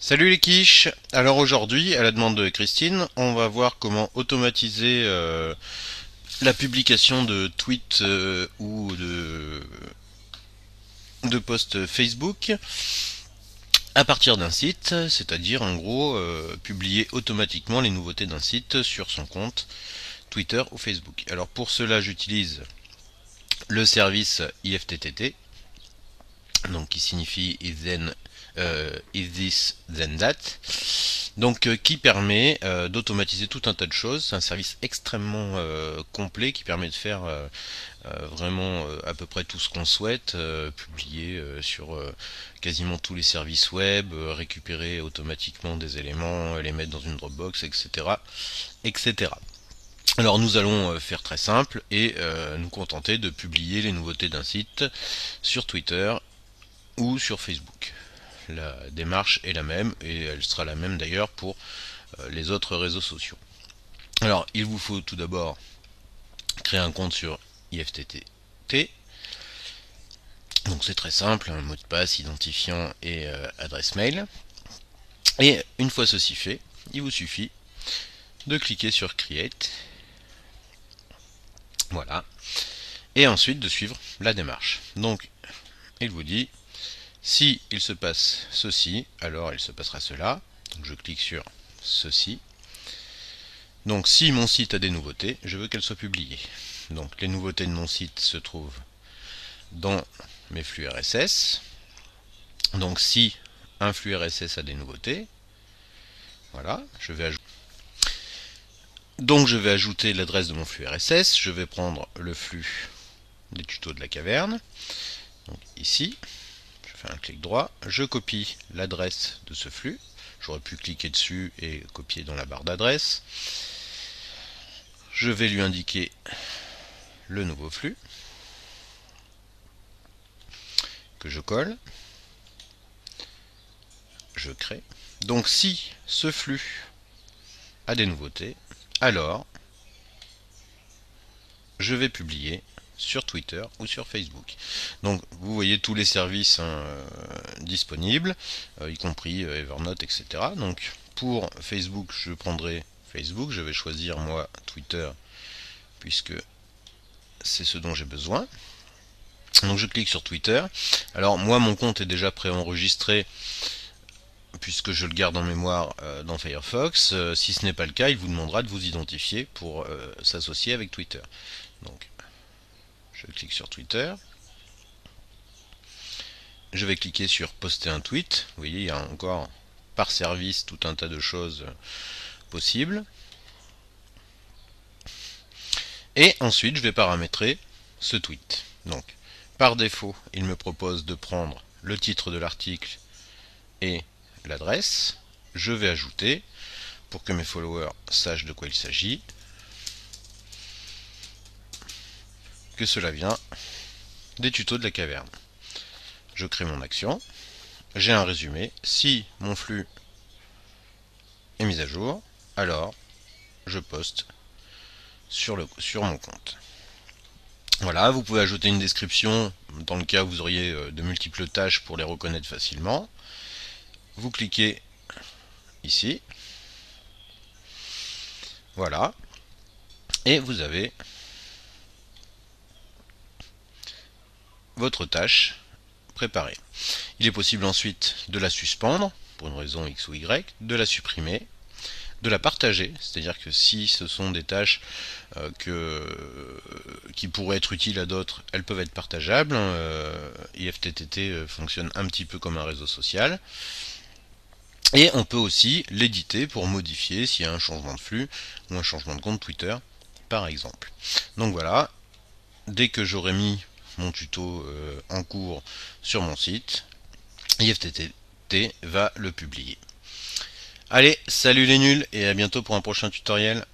Salut les quiches. Alors aujourd'hui, à la demande de Christine, on va voir comment automatiser la publication de tweets ou de posts Facebook à partir d'un site, c'est-à-dire en gros publier automatiquement les nouveautés d'un site sur son compte Twitter ou Facebook. Alors pour cela, j'utilise le service IFTTT, donc qui signifie Is This Then That, donc qui permet d'automatiser tout un tas de choses. C'est un service extrêmement complet qui permet de faire vraiment à peu près tout ce qu'on souhaite, publier sur quasiment tous les services web, récupérer automatiquement des éléments, les mettre dans une Dropbox, etc. etc. Alors nous allons faire très simple et nous contenter de publier les nouveautés d'un site sur Twitter ou sur Facebook. La démarche est la même et elle sera la même d'ailleurs pour les autres réseaux sociaux. Alors il vous faut tout d'abord créer un compte sur IFTTT. Donc c'est très simple, un mot de passe, identifiant et adresse mail. Et une fois ceci fait, il vous suffit de cliquer sur Create. Voilà. Et ensuite de suivre la démarche. Donc il vous dit si il se passe ceci, alors il se passera cela. Donc je clique sur ceci. Donc si mon site a des nouveautés, je veux qu'elles soient publiées. Donc les nouveautés de mon site se trouvent dans mes flux RSS. Donc si un flux RSS a des nouveautés, voilà, je vais ajouter l'adresse de mon flux RSS, je vais prendre le flux des tutos de la caverne, donc ici, je fais un clic droit, je copie l'adresse de ce flux, j'aurais pu cliquer dessus et copier dans la barre d'adresse, je vais lui indiquer le nouveau flux, que je colle, je crée. Donc si ce flux a des nouveautés, alors je vais publier sur Twitter ou sur Facebook. Donc vous voyez tous les services disponibles, y compris Evernote, etc. Donc pour Facebook, je prendrai Facebook, je vais choisir moi Twitter puisque c'est ce dont j'ai besoin. Donc je clique sur Twitter. Alors moi mon compte est déjà préenregistré puisque je le garde en mémoire dans Firefox. Si ce n'est pas le cas, il vous demandera de vous identifier pour s'associer avec Twitter. Donc je clique sur Twitter. Je vais cliquer sur poster un tweet. Vous voyez, il y a encore par service tout un tas de choses possibles. Et ensuite, je vais paramétrer ce tweet. Donc, par défaut, il me propose de prendre le titre de l'article et l'adresse. Je vais ajouter, pour que mes followers sachent de quoi il s'agit, que cela vient des tutos de la caverne. Je crée mon action. J'ai un résumé. Si mon flux est mis à jour, alors je poste sur mon compte. Voilà, vous pouvez ajouter une description dans le cas où vous auriez de multiples tâches pour les reconnaître facilement. Vous cliquez ici. Voilà. Et vous avez votre tâche préparée. Il est possible ensuite de la suspendre, pour une raison X ou Y, de la supprimer, de la partager, c'est-à-dire que si ce sont des tâches qui pourraient être utiles à d'autres, elles peuvent être partageables. IFTTT fonctionne un petit peu comme un réseau social. Et on peut aussi l'éditer pour modifier s'il y a un changement de flux ou un changement de compte Twitter, par exemple. Donc voilà, dès que j'aurai mis mon tuto en cours sur mon site, IFTTT va le publier. Allez, salut les nuls et à bientôt pour un prochain tutoriel.